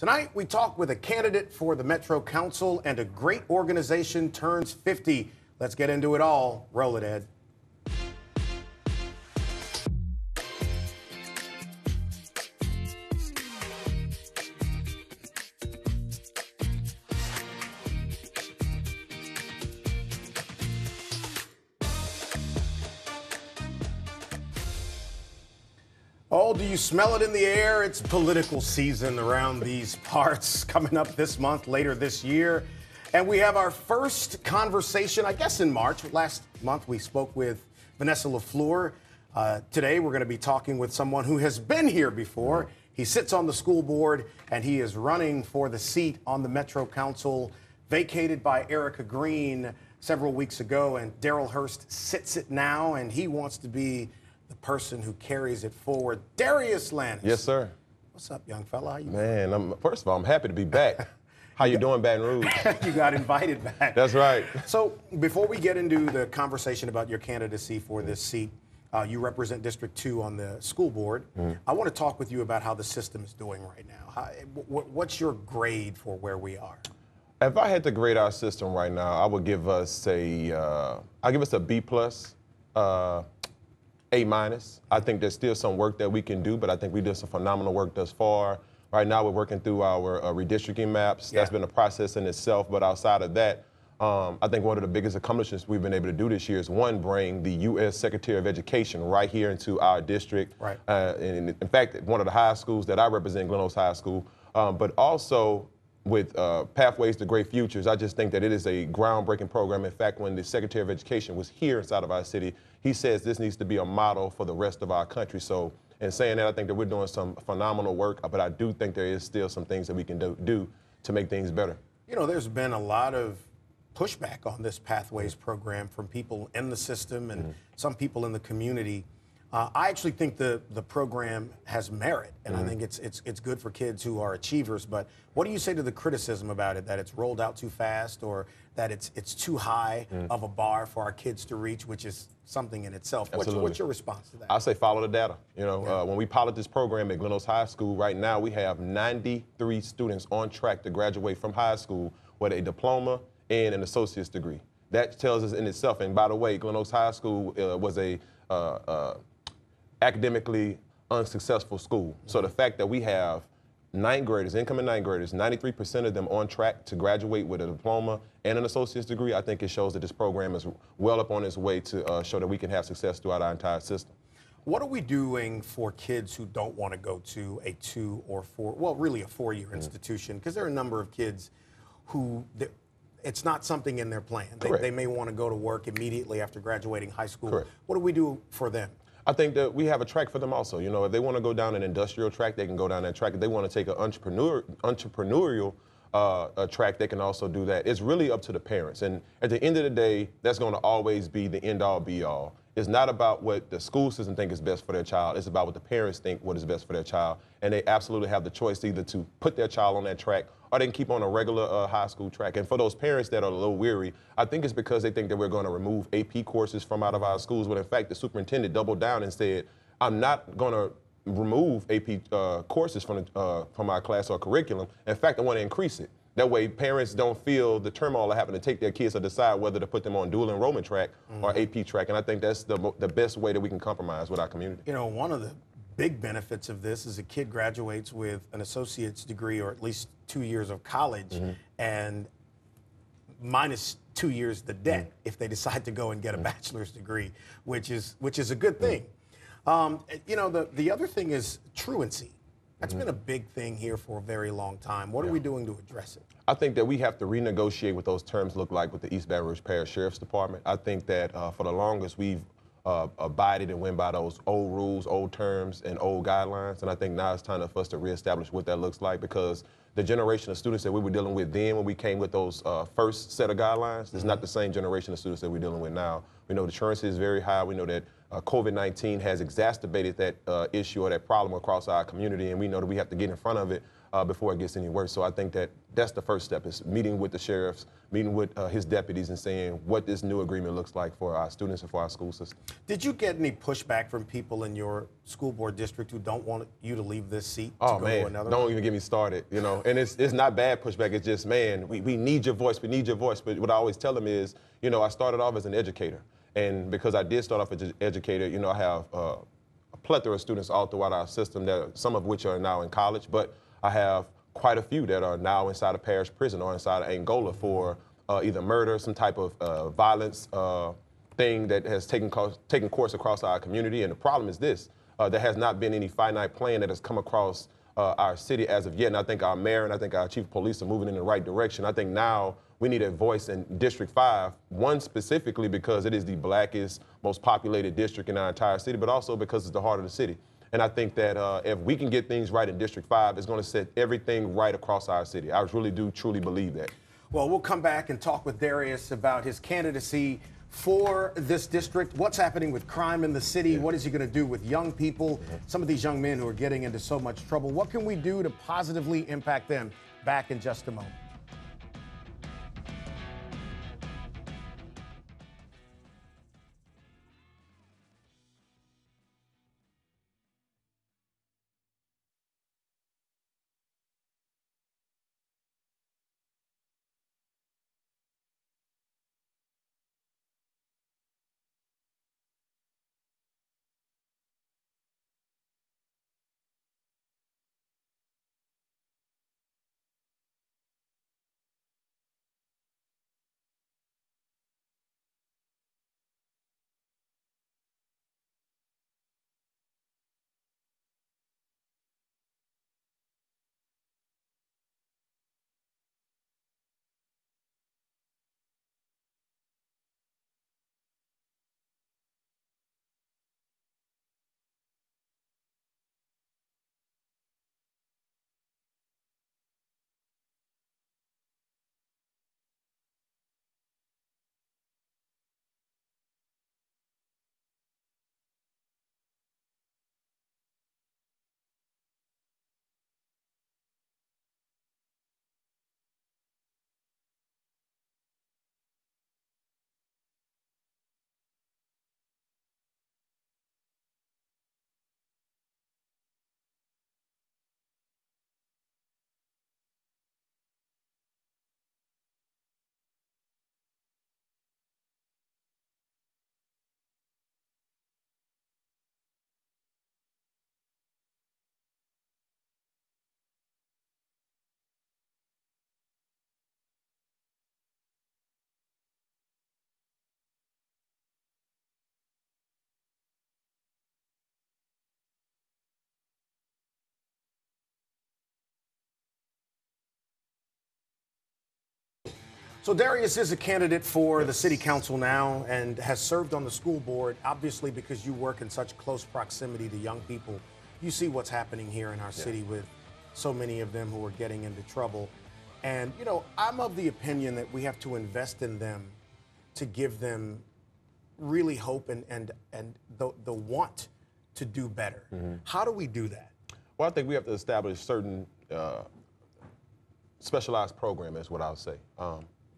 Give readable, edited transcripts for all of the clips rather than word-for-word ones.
Tonight, we talk with a candidate for the Metro Council and a great organization turns 50. Let's get into it all. Roll it, Ed. Oh, do you smell it in the air? It's political season around these parts coming up this month, later this year. And we have our first conversation, I guess, in March. Last month, we spoke with Vanessa LaFleur. Today, we're going to be talking with someone who has been here before. He sits on the school board, and he is running for the seat on the Metro Council, vacated by Erica Green several weeks ago. And Darrell Hurst sits it now, and he wants to be the person who carries it forward. Dadrius Lanus. Yes, sir. What's up, young fella? How you Man, first of all, I'm happy to be back. How you doing, Baton Rouge? You got invited back. That's right. So before we get into the conversation about your candidacy for this seat, you represent District 2 on the school board. I want to talk with you about how the system is doing right now. What's your grade for where we are? If I had to grade our system right now, I would give us a B+. A-. I think there's still some work that we can do, but I think we did some phenomenal work thus far. Right now, we're working through our redistricting maps. That's been a process in itself, but outside of that, I think one of the biggest accomplishments we've been able to do this year is, one, bring the U.S. Secretary of Education right here into our district. Right. And in fact, one of the high schools that I represent, Glen High School, but also with Pathways to Great Futures, I just think that it is a groundbreaking program. In fact, when the Secretary of Education was here inside of our city, he says this needs to be a model for the rest of our country. So in saying that, I think that we're doing some phenomenal work, but I do think there is still some things that we can do to make things better. You know, there's been a lot of pushback on this Pathways program from people in the system and some people in the community. I actually think the program has merit, and I think it's good for kids who are achievers. But what do you say to the criticism about it, that it's rolled out too fast, or that it's too high of a bar for our kids to reach, which is something in itself? What's your response to that? I say follow the data. You know, when we pilot this program at Glen High School, right now we have 93 students on track to graduate from high school with a diploma and an associate's degree. That tells us in itself. And by the way, Glen High School was a academically unsuccessful school. So the fact that we have ninth graders, incoming ninth graders, 93% of them on track to graduate with a diploma and an associate's degree, I think it shows that this program is well up on its way to show that we can have success throughout our entire system. What are we doing for kids who don't want to go to a 2 or 4, well, really a 4-year institution? Because there are a number of kids who, it's not something in their plan. They may want to go to work immediately after graduating high school. What do we do for them? I think that we have a track for them also. You know, if they want to go down an industrial track, they can go down that track. If they want to take an entrepreneurial track, they can also do that. It's really up to the parents. And at the end of the day, that's going to always be the end-all, be-all. It's not about what the school system think is best for their child. It's about what the parents think what is best for their child. And they absolutely have the choice either to put their child on that track or they can keep on a regular high school track. And for those parents that are a little weary, I think it's because they think that we're going to remove AP courses from out of our schools. But in fact, the superintendent doubled down and said, I'm not going to remove AP courses from our class or curriculum. In fact, I want to increase it. That way, parents don't feel the turmoil of having to take their kids or decide whether to put them on dual enrollment track or AP track. And I think that's the best way that we can compromise with our community. You know, one of the big benefits of this is a kid graduates with an associate's degree or at least 2 years of college and minus 2 years the debt if they decide to go and get a bachelor's degree, which is a good thing. You know, the other thing is truancy. That's been a big thing here for a very long time. What are we doing to address it? I think that we have to renegotiate what those terms look like with the East Baton Rouge Parish Sheriff's Department. I think that for the longest we've abided and went by those old rules, old terms, and old guidelines. And I think now it's time for us to reestablish what that looks like, because the generation of students that we were dealing with then when we came with those first set of guidelines is not the same generation of students that we're dealing with now. We know the truancy is very high. We know that COVID-19 has exacerbated that issue or that problem across our community, and we know that we have to get in front of it. before it gets any worse. So I think that that's the first step, is meeting with the sheriffs, meeting with his deputies, and saying what this new agreement looks like for our students and for our school system. Did you get any pushback from people in your school board district who don't want you to leave this seat to go to another don't one? even get me started, you know. And it's not bad pushback. It's just, man, we need your voice. We need your voice. But what I always tell them is, you know, I started off as an educator. And because I did start off as an educator, you know, I have a plethora of students all throughout our system, that some of which are now in college, but I have quite a few that are now inside of parish prison or inside of Angola for either murder, some type of violence thing that has taken course across our community. And the problem is this, there has not been any finite plan that has come across our city as of yet. And I think our mayor and I think our chief of police are moving in the right direction. I think now we need a voice in District 5, one specifically because it is the blackest, most populated district in our entire city, but also because it's the heart of the city. And I think that if we can get things right in District 5, it's going to set everything right across our city. I really do truly believe that. Well, we'll come back and talk with Dadrius about his candidacy for this district. What's happening with crime in the city? What is he going to do with young people? Some of these young men who are getting into so much trouble. What can we do to positively impact them? Back in just a moment. So Dadrius is a candidate for the city council now and has served on the school board, obviously because you work in such close proximity to young people. You see what's happening here in our city with so many of them who are getting into trouble. And, you know, I'm of the opinion that we have to invest in them to give them really hope and the want to do better. How do we do that? Well, I think we have to establish certain specialized program, is what I'll say.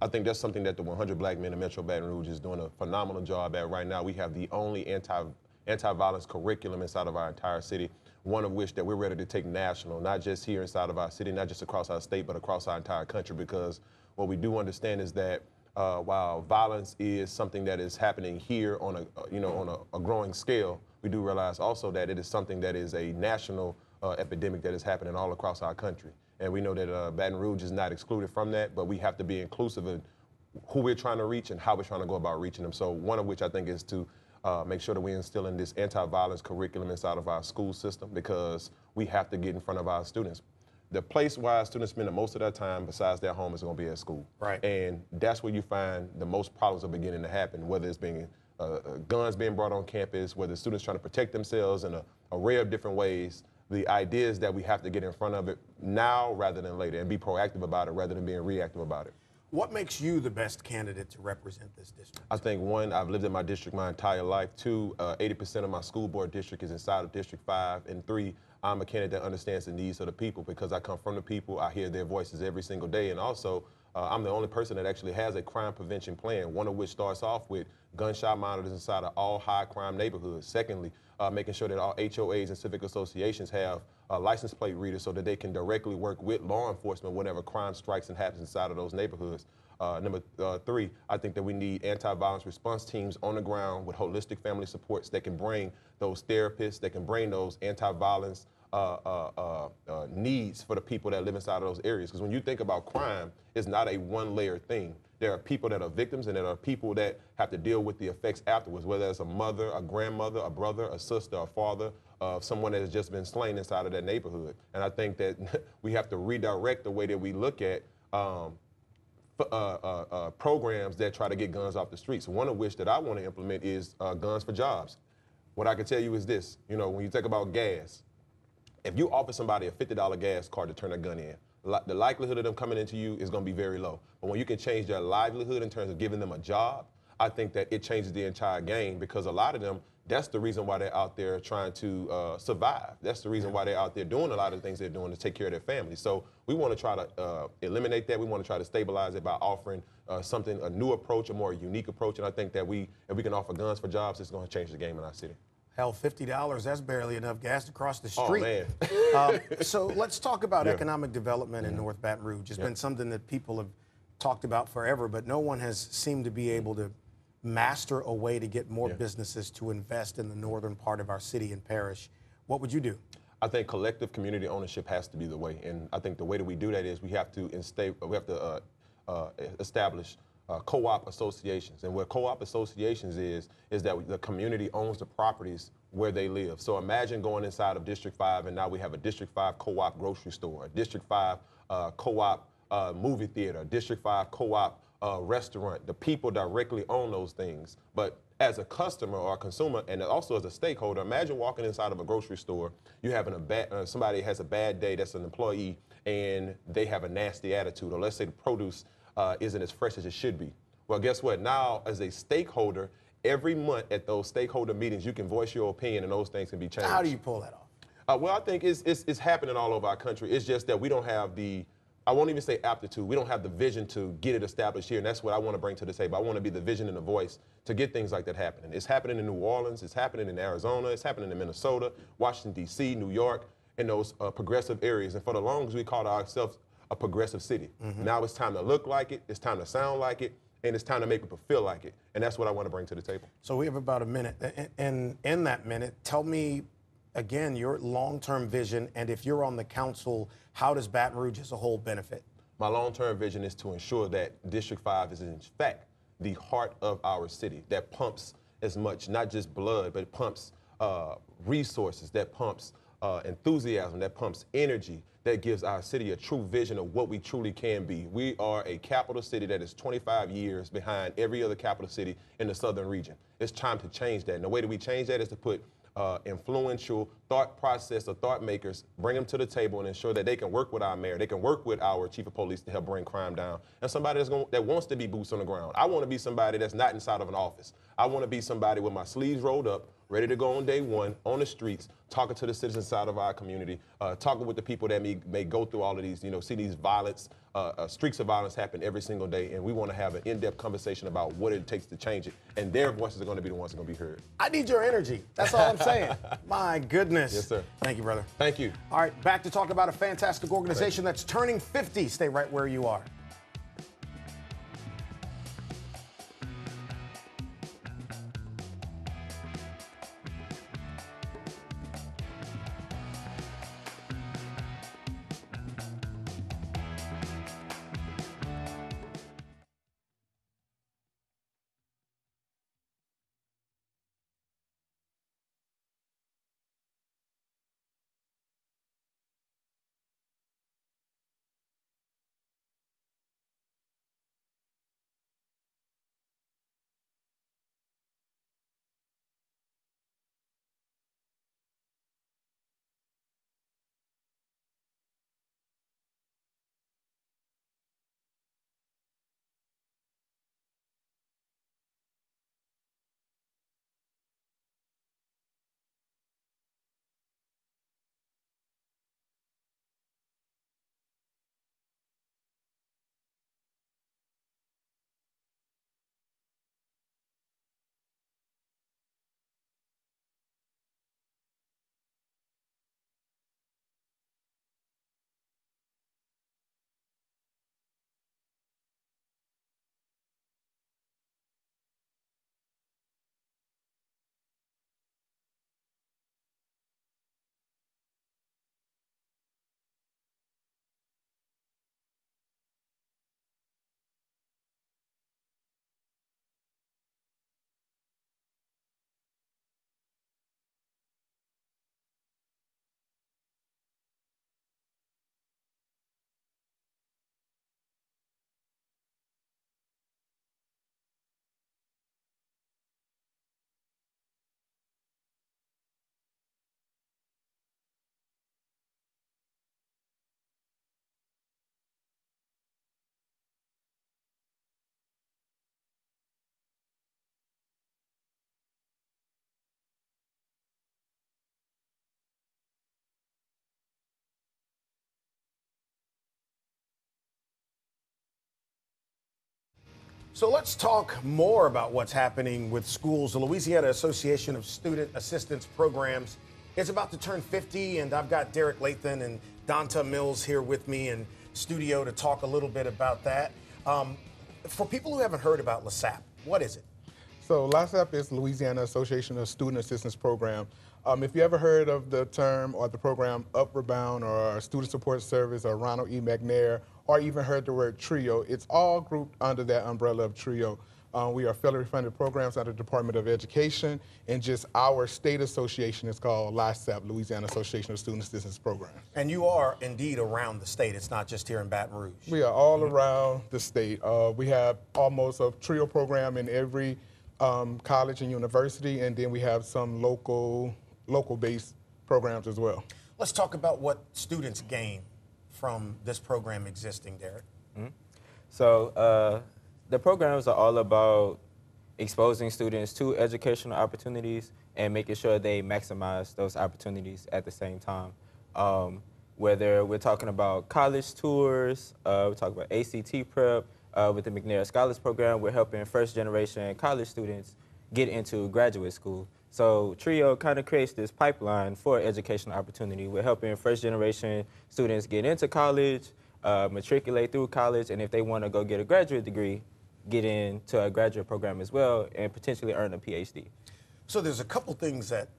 I think that's something that the 100 Black Men in Metro Baton Rouge is doing a phenomenal job at right now. We have the only anti-violence curriculum inside of our entire city, one of which that we're ready to take national, not just here inside of our city, not just across our state, but across our entire country, because what we do understand is that while violence is something that is happening here on a growing scale, we do realize also that it is something that is a national epidemic that is happening all across our country. And we know that Baton Rouge is not excluded from that, but we have to be inclusive in who we're trying to reach and how we're trying to go about reaching them. So one of which I think is to make sure that we instill in this anti-violence curriculum inside of our school system, because we have to get in front of our students. The place where our students spend the most of their time besides their home is going to be at school. Right. And that's where you find the most problems are beginning to happen, whether it's being guns being brought on campus, whether students trying to protect themselves in an array of different ways. The idea is that we have to get in front of it now rather than later and be proactive about it rather than being reactive about it. What makes you the best candidate to represent this district? I think, one, I've lived in my district my entire life. Two, 80% of my school board district is inside of District 5. And three, I'm a candidate that understands the needs of the people because I come from the people. I hear their voices every single day. And also, I'm the only person that actually has a crime prevention plan, one of which starts off with gunshot monitors inside of all high crime neighborhoods. Secondly, making sure that all HOAs and civic associations have license plate readers so that they can directly work with law enforcement whenever crime strikes and happens inside of those neighborhoods. Number 3, I think that we need anti-violence response teams on the ground with holistic family supports that can bring those therapists, that can bring those anti-violence needs for the people that live inside of those areas. Because when you think about crime, it's not a one-layer thing. There are people that are victims, and there are people that have to deal with the effects afterwards, whether it's a mother, a grandmother, a brother, a sister, a father, of someone that has just been slain inside of that neighborhood. And I think that we have to redirect the way that we look at programs that try to get guns off the streets. One of which that I want to implement is guns for jobs. What I can tell you is this, you know, when you think about gas, if you offer somebody a $50 gas card to turn a gun in, the likelihood of them coming into you is going to be very low. But when you can change their livelihood in terms of giving them a job, I think that it changes the entire game, because a lot of them, that's the reason why they're out there trying to survive. That's the reason why they're out there doing a lot of the things they're doing to take care of their families. So we want to try to eliminate that. We want to try to stabilize it by offering a new approach, a more unique approach. And I think that if we can offer guns for jobs, it's going to change the game in our city. Hell, $50, that's barely enough gas to cross the Oh, street. man. So let's talk about economic development in North Baton Rouge. It's been something that people have talked about forever, but no one has seemed to be able to master a way to get more businesses to invest in the northern part of our city and parish. What would you do? I think collective community ownership has to be the way, and I think the way that we do that is we have to establish co-op associations. And what co-op associations is that the community owns the properties where they live. So imagine going inside of District 5, and now we have a District 5 co-op grocery store, a District 5 co-op movie theater, District 5 co-op restaurant. The people directly own those things. But as a customer or a consumer, and also as a stakeholder, imagine walking inside of a grocery store, you having somebody has a bad day that's an employee, and they have a nasty attitude, or let's say the produce isn't as fresh as it should be. Well, guess what? Now, as a stakeholder, every month at those stakeholder meetings, you can voice your opinion, and those things can be changed. How do you pull that off? Well, I think it's happening all over our country. It's just that we don't have I won't even say aptitude. We don't have the vision to get it established here, and that's what I want to bring to the table. I want to be the vision and the voice to get things like that happening. It's happening in New Orleans. It's happening in Arizona. It's happening in Minnesota, Washington, D.C., New York, in those progressive areas. And for the longest, we called ourselves a progressive city. Now it's time to look like it. It's time to sound like it. And it's time to make people feel like it. And that's what I want to bring to the table. So we have about a minute. And in that minute, tell me, again, your long-term vision, and if you're on the council, how does Baton Rouge as a whole benefit? My long-term vision is to ensure that District 5 is, in fact, the heart of our city that pumps as much, not just blood, but it pumps resources, that pumps enthusiasm, that pumps energy, that gives our city a true vision of what we truly can be. We are a capital city that is 25 years behind every other capital city in the southern region. It's time to change that. And the way that we change that is to put influential thought process or thought makers, bring them to the table and ensure that they can work with our mayor, they can work with our chief of police to help bring crime down, and somebody that wants to be boots on the ground. I want to be somebody that's not inside of an office. I want to be somebody with my sleeves rolled up, ready to go on day one, on the streets, talking to the citizens side of our community, talking with the people that may go through all of these, see these violence, streaks of violence happen every single day, and we want to have an in-depth conversation about what it takes to change it, and their voices are going to be the ones that are going to be heard. I need your energy. That's all I'm saying. My goodness. Yes, sir. Thank you, brother. Thank you. All right, back to talk about a fantastic organization that's turning 50. Stay right where you are. So let's talk more about what's happening with schools. The Louisiana Association of Student Assistance Programs is about to turn 50, and I've got Derrick, Lathan, and Donita Mills here with me in studio to talk a little bit about that. For people who haven't heard about LASAP, what is it? So LASAP is Louisiana Association of Student Assistance Program. If you ever heard of the term or the program Upward Bound or Student Support Service or Ronald E. McNair, or even heard the word TRIO, it's all grouped under that umbrella of TRIO. We are federally funded programs under the Department of Education, and just our state association is called LASAP, Louisiana Association of Student Assistance Programs. And you are indeed around the state. It's not just here in Baton Rouge. We are all around the state. We have almost a TRIO program in every college and university, and then we have some local-based programs as well. Let's talk about what students gain from this program existing, Derrick. So the programs are all about exposing students to educational opportunities and making sure they maximize those opportunities at the same time. Whether we're talking about college tours, we're talking about ACT prep, with the McNair Scholars Program, we're helping first-generation college students get into graduate school. So TRIO kind of creates this pipeline for educational opportunity. We're helping first-generation students get into college, matriculate through college, and if they want to go get a graduate degree, get into a graduate program as well and potentially earn a PhD. So there's a couple things that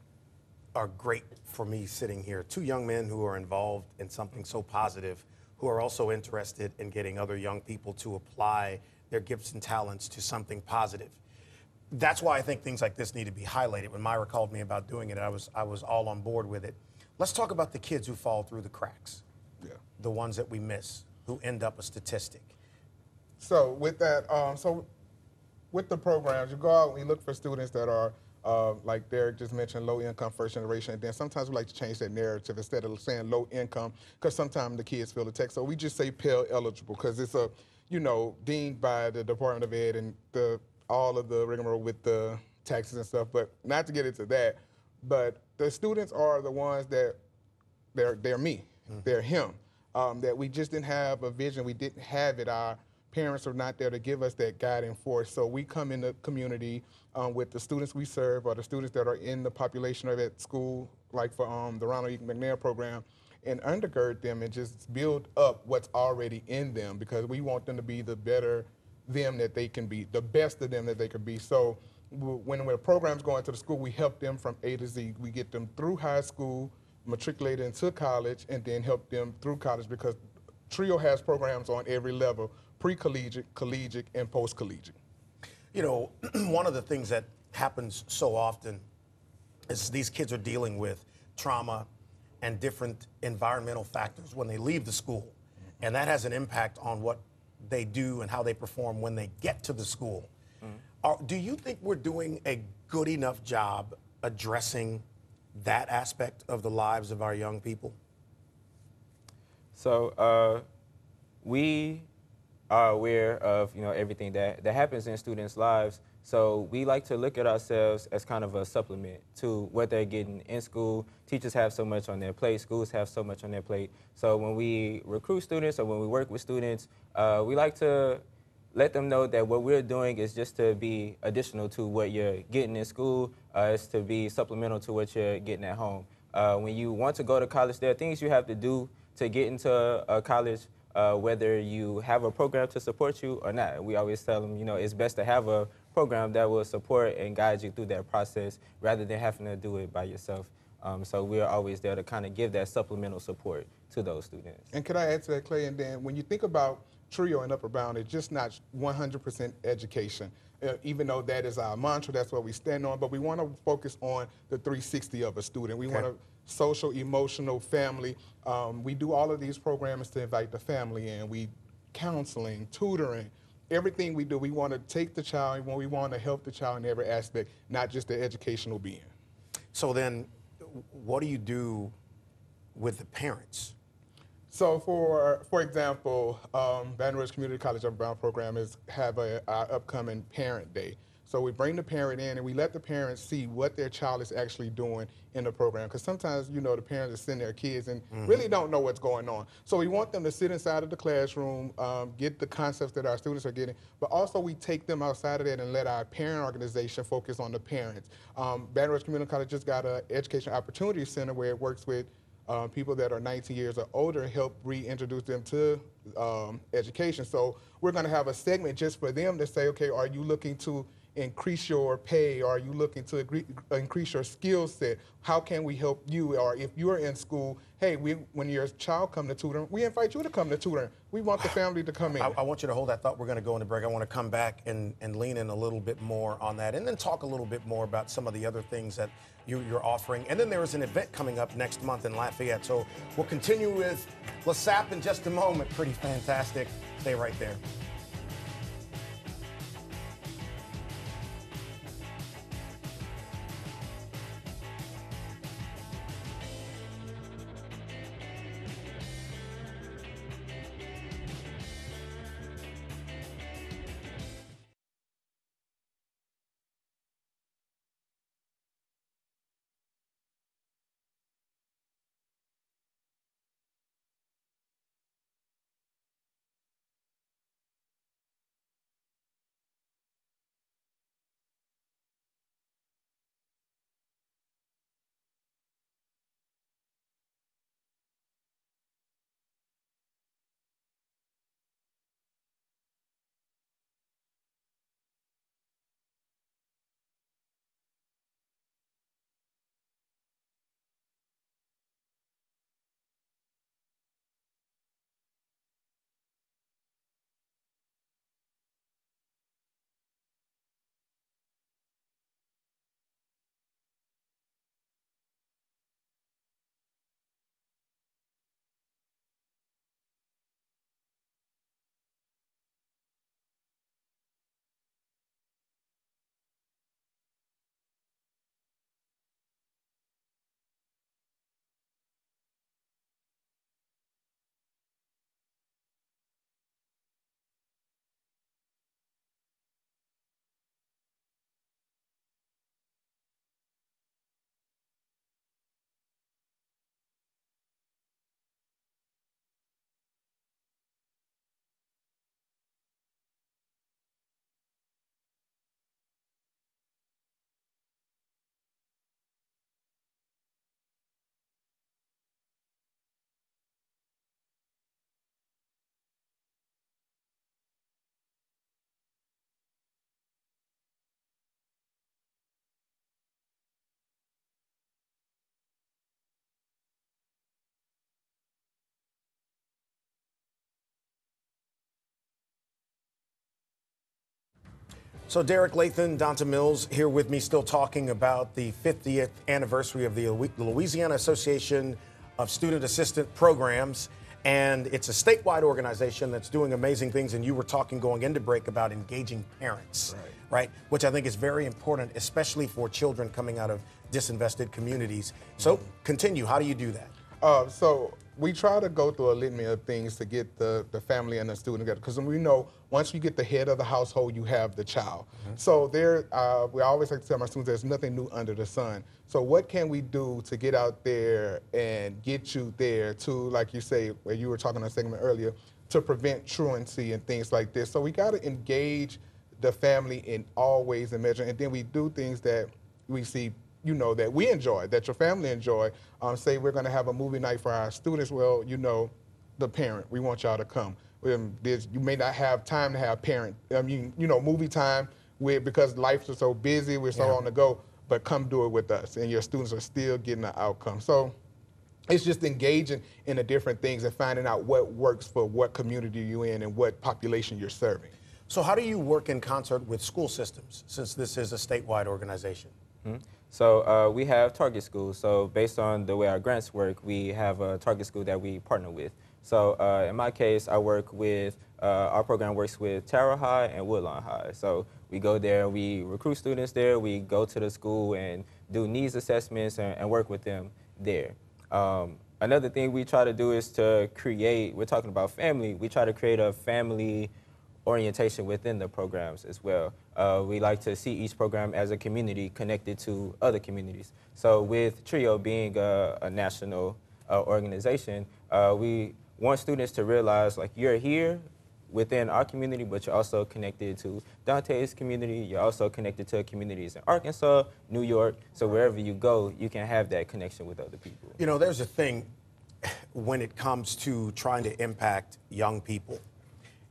are great for me sitting here. Two young men who are involved in something so positive, who are also interested in getting other young people to apply their gifts and talents to something positive. That's why I think things like this need to be highlighted. When Myra called me about doing it, I was all on board with it. Let's talk about the kids who fall through the cracks. Yeah. The ones that we miss, who end up a statistic. So with that, with the programs, you go out and you look for students that are, like Derrick just mentioned, low income, first generation. And then sometimes we like to change that narrative instead of saying low income, because sometimes the kids feel the text. So we just say Pell eligible, because it's a, deemed by the Department of Ed and all of the rigmarole with the taxes and stuff. But not to get into that, but the students are the ones that they're me, they're him. That we just didn't have a vision, we didn't have it. Our parents are not there to give us that guiding force. So we come in the community with the students we serve or the students that are in the population or at school, like for the Ronald E. McNair program, and undergird them and just build up what's already in them, because we want them to be the better them that they can be, the best of them that they can be. So when a program's going to the school, we help them from A to Z. We get them through high school, matriculate into college, and then help them through college, because TRIO has programs on every level, pre-collegiate, collegiate, and post-collegiate. One of the things that happens so often is these kids are dealing with trauma and different environmental factors when they leave the school. And that has an impact on what they do and how they perform when they get to the school. Do you think we're doing a good enough job addressing that aspect of the lives of our young people? So we are aware of everything that happens in students' lives. So we like to look at ourselves as kind of a supplement to what they're getting in school. Teachers have so much on their plate, schools have so much on their plate. So when we recruit students or when we work with students, we like to let them know that what we're doing is just to be additional to what you're getting in school. It's to be supplemental to what you're getting at home. When you want to go to college, there are things you have to do to get into a college, whether you have a program to support you or not. We always tell them, it's best to have a program that will support and guide you through that process rather than having to do it by yourself. So we're always there to kind of give that supplemental support to those students. And could I add to that, Clay? And then when you think about TRIO and Upward Bound, it's just not 100% education. Even though that is our mantra, that's what we stand on, but we want to focus on the 360 of a student. We want to social, emotional, family. We do all of these programs to invite the family in. We counseling, tutoring, everything we do, we want to take the child, we want to help the child in every aspect, not just the educational being. So then, what do you do with the parents? So for example, Baton Rouge Community College Upward Bound program have our upcoming Parent Day. So we bring the parent in and we let the parents see what their child is actually doing in the program. Because sometimes, you know, the parents are sending their kids and really don't know what's going on. So we want them to sit inside of the classroom, get the concepts that our students are getting, but also we take them outside of that and let our parent organization focus on the parents. Baton Rouge Community College just got an Education Opportunity Center where it works with people that are 19 years or older and help reintroduce them to education. So we're going to have a segment just for them to say, okay, are you looking to increase your pay? Are you looking to increase your skill set? How can we help you? Or if you're in school, hey, when your child come to tutoring, we invite you to come to tutoring. We want the family to come in. I want you to hold that thought. We're going to go into break. I want to come back and lean in a little bit more on that, and then talk a little bit more about some of the other things that you're offering. And then there is an event coming up next month in Lafayette. So we'll continue with LASAP in just a moment. Pretty fantastic. Stay right there. So Derrick, Lathan, Donita Mills here with me, still talking about the 50th anniversary of the Louisiana Association of Student Assistant Programs. And it's a statewide organization that's doing amazing things. And you were talking going into break about engaging parents, right? Which I think is very important, especially for children coming out of disinvested communities. So continue. How do you do that? So we try to go through a litany of things to get the family and the student together, because we know once you get the head of the household, you have the child. So we always like to tell my students there's nothing new under the sun. So what can we do to get out there and get you there to, like you say, where you were talking on a segment earlier, to prevent truancy and things like this. So we got to engage the family in all ways and measures, and then we do things that we see, you know, that we enjoy, that your family enjoy. Say we're going to have a movie night for our students. Well, you know, the parent, we want y'all to come. You may not have time to have parent, movie time because life is so busy, we're so on the go, but come do it with us, and your students are still getting an outcome. So it's just engaging in the different things and finding out what works for what community you're in and what population you're serving. So how do you work in concert with school systems, since this is a statewide organization? So we have target schools. So based on the way our grants work, we have a target school that we partner with. So in my case, I work with, our program works with Terrell High and Woodlawn High. So we go there, we recruit students there, we go to the school and do needs assessments and work with them there. Another thing we try to do is to create, we're talking about family, we try to create a family orientation within the programs as well. We like to see each program as a community connected to other communities. So with TRIO being a national organization, we want students to realize like you're here within our community, but you're also connected to Dante's community. You're also connected to communities in Arkansas, New York. So wherever you go, you can have that connection with other people. You know, there's a thing when it comes to trying to impact young people.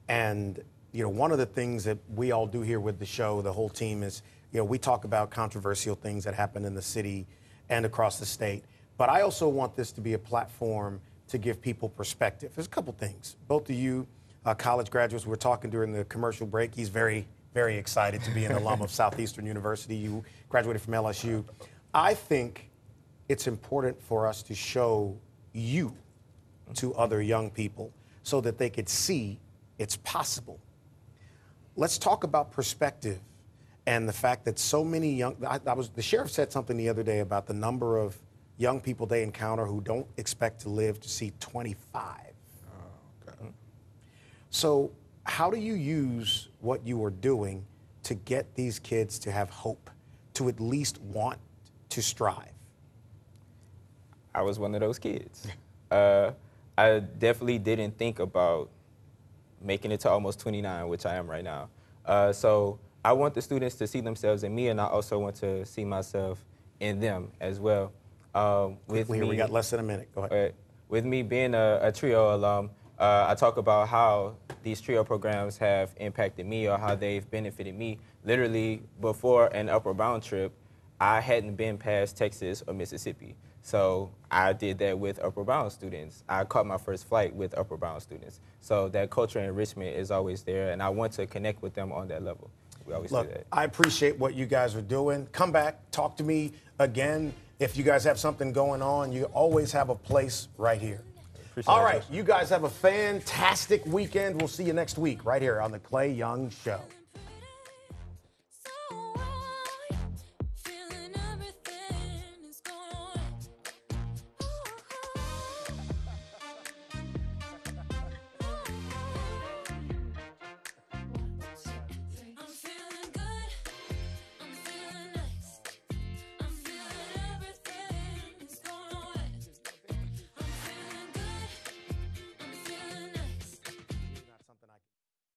And, you know, one of the things that we all do here with the show, the whole team, is, you know, we talk about controversial things that happen in the city and across the state. But I also want this to be a platform to give people perspective. There's a couple things. Both of you, college graduates, we were talking during the commercial break. He's very, very excited to be an alum of Southeastern University. You graduated from LSU. I think it's important for us to show you to other young people so that they could see it's possible. Let's talk about perspective and the fact that so many young, the sheriff said something the other day about the number of young people they encounter who don't expect to live to see 25. So how do you use what you are doing to get these kids to have hope, to at least want to strive? I was one of those kids. I definitely didn't think about making it to almost 29, which I am right now. So I want the students to see themselves in me, and I also want to see myself in them as well. We got less than a minute. Go ahead. With me being a TRIO alum, I talk about how these TRIO programs have impacted me or how they've benefited me. Literally, before an Upward Bound trip, I hadn't been past Texas or Mississippi. So I did that with Upward Bound students. I caught my first flight with Upward Bound students. So that cultural enrichment is always there, and I want to connect with them on that level. We always do that. I appreciate what you guys are doing. Come back, talk to me again. If you guys have something going on, you always have a place right here. All right, you guys have a fantastic weekend. We'll see you next week right here on The Clay Young Show.